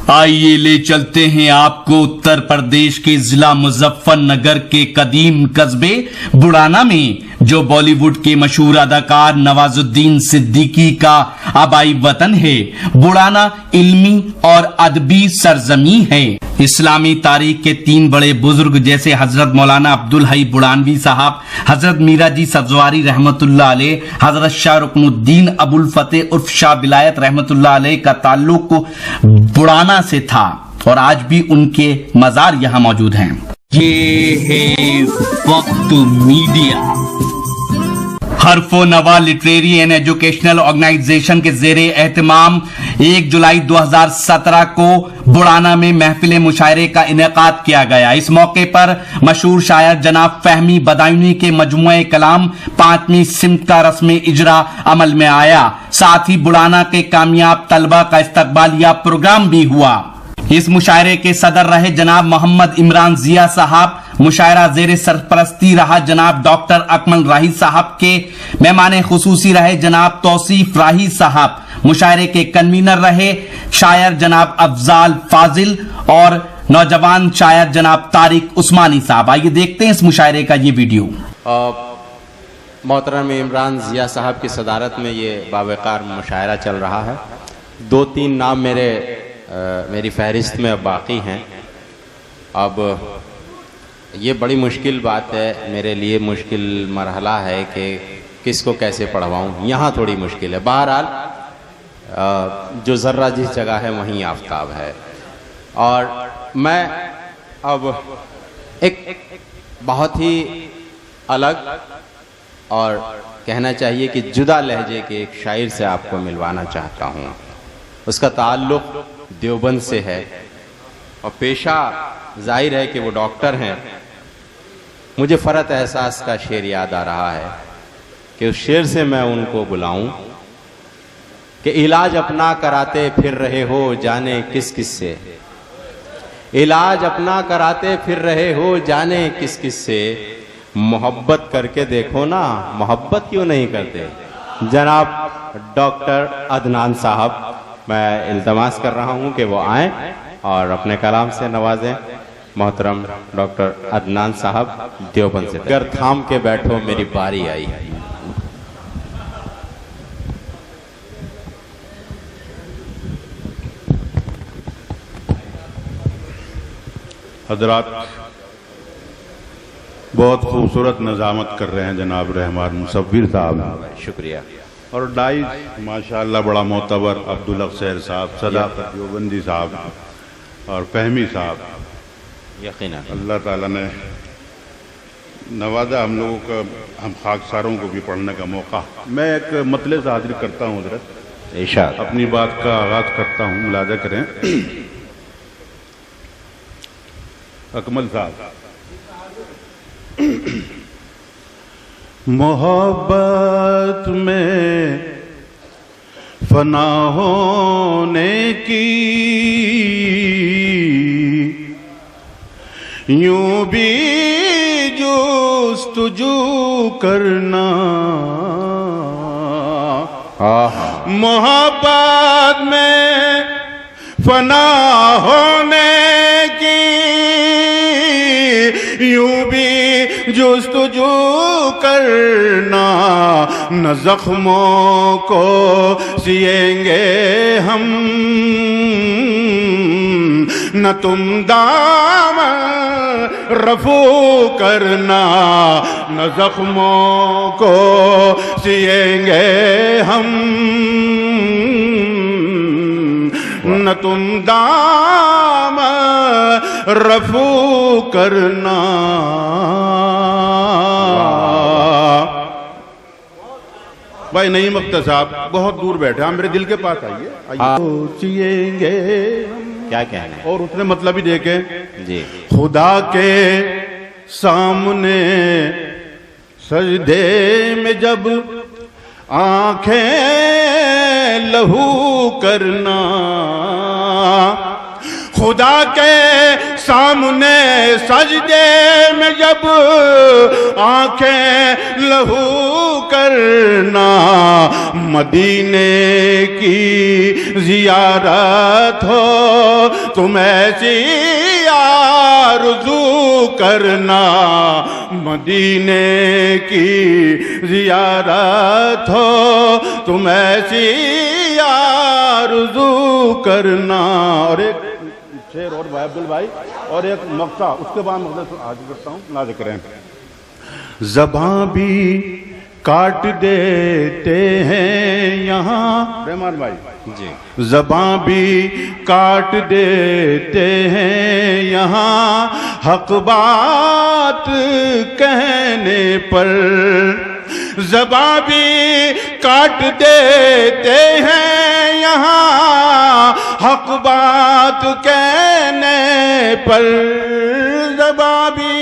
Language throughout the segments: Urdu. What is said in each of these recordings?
آئیے لے چلتے ہیں آپ کو اتر پردیش کے ضلع مظفر نگر کے قدیم قصبے بڑانہ میں، جو بالی ووڈ کے مشہور اداکار نواز الدین صدیقی کا آبائی وطن ہے۔ بڑانہ علمی اور ادبی سرزمین ہے۔ اسلامی تاریخ کے تین بڑے بزرگ جیسے حضرت مولانا عبدالحی بڑانوی صاحب، حضرت میرا جی سبزواری رحمت اللہ علیہ، حضرت شاہ رکن الدین ابو الفتح عرف شاہ ولایت رحمت اللہ علیہ کا تعلق بڑانہ سے تھا، اور آج بھی ان کے مزار یہاں موجود ہیں۔ یہ ہے وقت میڈیا، حرف و نوا لٹریری اینڈ ایجوکیشنل آرگنائزیشن کے زیر اہتمام 1 جولائی 2017 کو بڑانہ میں محفل مشاعرے کا انعقاد کیا گیا۔ اس موقع پر مشہور شاعر جناب فہمی بدایونی کے مجموعہ کلام 5ویں سمت کا رسم اجرا عمل میں آیا۔ ساتھ ہی بڑانہ کے کامیاب طلبہ کا استقبالیہ پروگرام بھی ہوا۔ اس مشاعرے کے صدر رہے جناب محمد عمران ضیاء صاحب، مشاعرہ زیر سرپرستی رہا جناب ڈاکٹر اکمل راہی صاحب کے، مہمان خصوصی رہے جناب توصیف راہی صاحب، مشاعرے کے کنوینر رہے شاعر جناب افضال فاضل اور نوجوان شاعر جناب طارق عثمانی صاحب۔ آئیے دیکھتے ہیں اس مشاعرے کا یہ ویڈیو۔ محترم عمران ضیاء صاحب کی صدارت میں یہ باوقار مشاعرہ چل رہا ہے۔ 2-3 نام میری فہرست میں اب باقی ہیں۔ اب یہ بڑی مشکل بات ہے میرے لیے، مشکل مرحلہ ہے کہ کس کو کیسے پڑھواؤں، یہاں تھوڑی مشکل ہے۔ بہرحال جو ذرہ جس جگہ ہے وہیں آفتاب ہے، اور میں اب ایک بہت ہی الگ اور کہنا چاہیے کہ جدا لہجے کے ایک شاعر سے آپ کو ملوانا چاہتا ہوں۔ اس کا تعلق دیوبند سے ہے اور پیشہ ظاہر ہے کہ وہ ڈاکٹر ہیں۔ مجھے فرحت احساس کا شعر یاد آ رہا ہے کہ اس شعر سے میں ان کو بلاؤں کہ علاج اپنا کراتے پھر رہے ہو جانے کس کس سے، علاج اپنا کراتے پھر رہے ہو جانے کس کس سے، محبت کر کے دیکھو نا محبت کیوں نہیں کرتے۔ جناب ڈاکٹر عدنان صاحب، میں التماس کر رہا ہوں کہ وہ آئیں اور اپنے کلام سے نوازیں۔ محترم ڈاکٹر عدنان صاحب دیوبند سے، گر تھام کے بیٹھو میری باری آئی۔ حضرات، بہت خوبصورت نظامت کر رہے ہیں جناب رحمان مصور صاحب، شکریہ۔ اور ڈائز ماشاءاللہ بڑا معتبر عبدالحق سیر صاحب، صداقت دیوبندی صاحب اور فہمی صاحب، یقیناً اللہ تعالیٰ نے نوازا ہم لوگوں کا، ہم خاکساروں کو بھی پڑھنے کا موقع۔ میں ایک مطلع سے حاضر کرتا ہوں حضرت، ارشاد۔ اپنی بات کا آغاز کرتا ہوں، ملاحظہ کریں۔ اکمل صاحب، محبت میں فنا ہونے کی یوں بھی جستجو کرنا، محبت میں فنا ہونے کی یوں بھی جستجو کرنا، نہ زخموں کو سیئیں گے ہم، نہ تم دامن رفو کرنا، نہ زخموں کو سیئیں گے ہم، نہ تم دامن رفو کرنا۔ بھائی نعیم اختر صاحب بہت دور بیٹھے ہیں، میرے دل کے پاس آئیے۔ سوچیں گے کیا کہنا ہے، اور اس نے مطلب ہی دیکھیں جی۔ خدا کے سامنے سجدے میں جب آنکھیں لہو کرنا، خدا کے سامنے سجدے میں جب آنکھیں لہو کرنا، کرنا، مدینے کی زیارت ہو تم ایسی آرزو کرنا، مدینے کی زیارت ہو تم ایسی آرزو کرنا۔ اور ایک شعر اور بھائی عبدال بھائی اور ایک مقطع، اس کے بعد مقطع حاضر کرتا ہوں، نازل کریں۔ زباں بھی کاٹ دیتے ہیں یہاں، رحمان بھائی جی، زباں بھی کاٹ دیتے ہیں یہاں، حق بات کہنے پر، زباں بھی کاٹ دیتے ہیں یہاں، حق بات کہنے پر، زباں بھی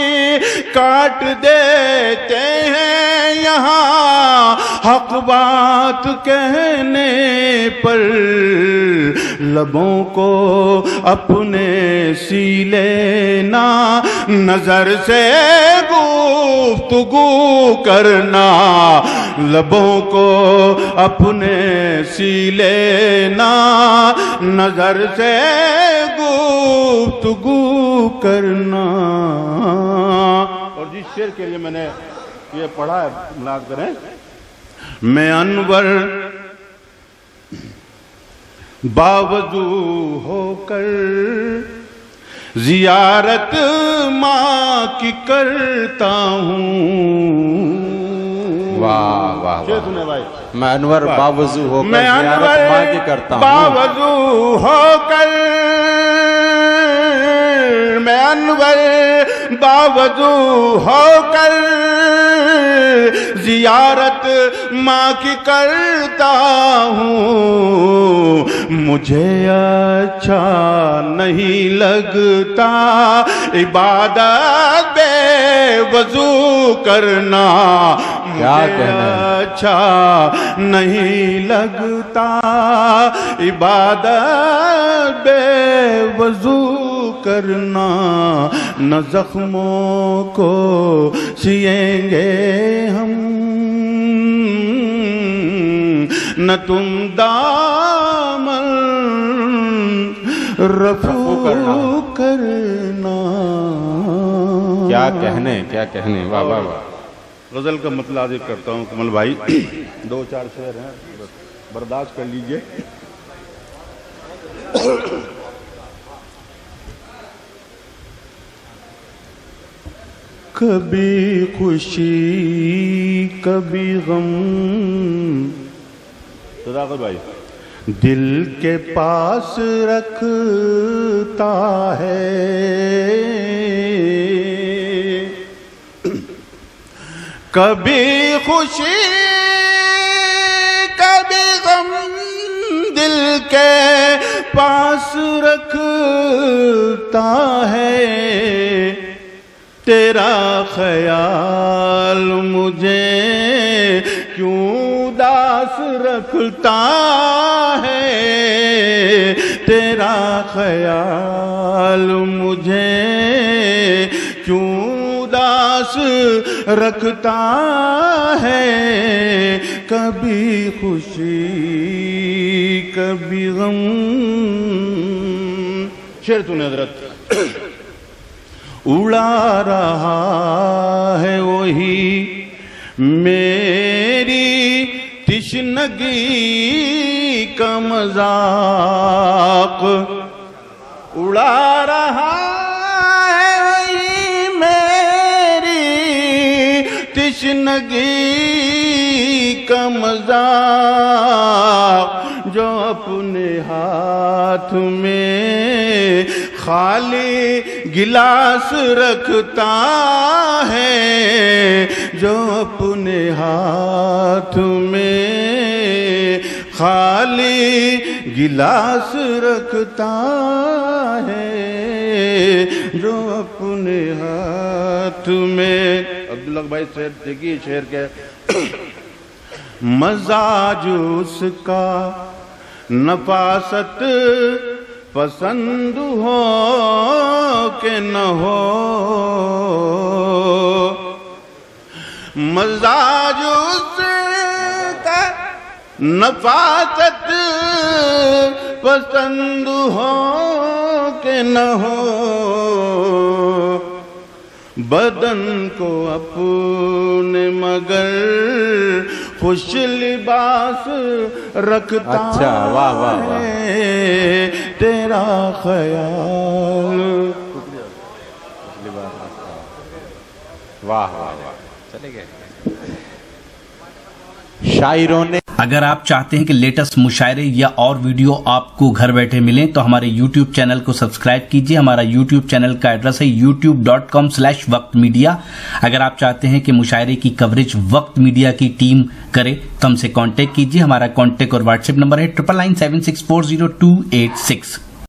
کاٹ دیتے ہیں یہاں، حق بات کہنے پر، لبوں کو اپنے سی لینا، نظر سے گفتگو کرنا، لبوں کو اپنے سی لینا، نظر سے گفتگو کرنا۔ اور جس شعر کے لیے میں نے یہ پڑھا ہے ملاحظہ کریں، میں انور باوضو ہو کر زیارت ماں کی کرتا ہوں۔ واہ واہ شعر سنے بھائی، میں انور باوضو ہو کر میں زیارت ماں کی کرتا ہوں، باوضو ہو کر، میں انور باوضو ہو کر زیارت ماں کی کرتا ہوں، مجھے اچھا نہیں لگتا عبادت بے وضو کرنا، مجھے اچھا نہیں لگتا عبادت بے وضو کرنا، نہ زخموں کو سیئیں گے ہم، نہ تم دامن رفو کرنا۔ کیا کہنے، کیا کہنے، واہ واہ واہ۔ غزل کا مطلب عاضر کرتا ہوں کمل بھائی، دو چار شعر ہیں، برداشت کر لیجئے۔ کبھی خوشی کبھی غم، صداقت بھائی، دل کے پاس رکھتا ہے، کبھی خوشی کبھی غم، دل کے پاس رکھتا ہے، تیرا خیال مجھے کیوں اداس رکھتا ہے، تیرا خیال مجھے کیوں اداس رکھتا ہے، کبھی خوشی کبھی غم۔ شعر سنیں حضرت، اڑا رہا ہے وہی میری تشنگی کا مذاق، اڑا رہا ہے وہی میری تشنگی کا مذاق، جو اپنے ہاتھ میں خالی گلاس رکھتا ہے، جو اپنے ہاتھ میں خالی گلاس رکھتا ہے، جو اپنے ہاتھ میں۔ عبداللہ بھائی شعر دیکھیے، شعر کے مزاج اس کا نفاست پسند ہو کہ نہ ہو، مزاج اس نفاست پسند ہو کہ نہ ہو، بدن کو اپنے مگر خوش لباس رکھتا اچھا، واہ واہ واہ، ہے تیرا خیال. واہ واہ واہ، چلے گئے. شاعروں نے اگر آپ چاہتے ہیں کہ لیٹسٹ مشاعرے یا اور ویڈیو آپ کو گھر بیٹھے ملیں تو ہمارے یوٹیوب چینل کو سبسکرائب کیجئے. ہمارا یوٹیوب چینل کا ایڈریس ہے youtube.com/وقت میڈیا. اگر آپ چاہتے ہیں کہ مشاعرے کی کوریج وقت میڈیا کی ٹیم کرے تو ہم سے کانٹیکٹ کیجئے. ہمارا کانٹیکٹ اور واٹس ایپ نمبر ہے 9997640286.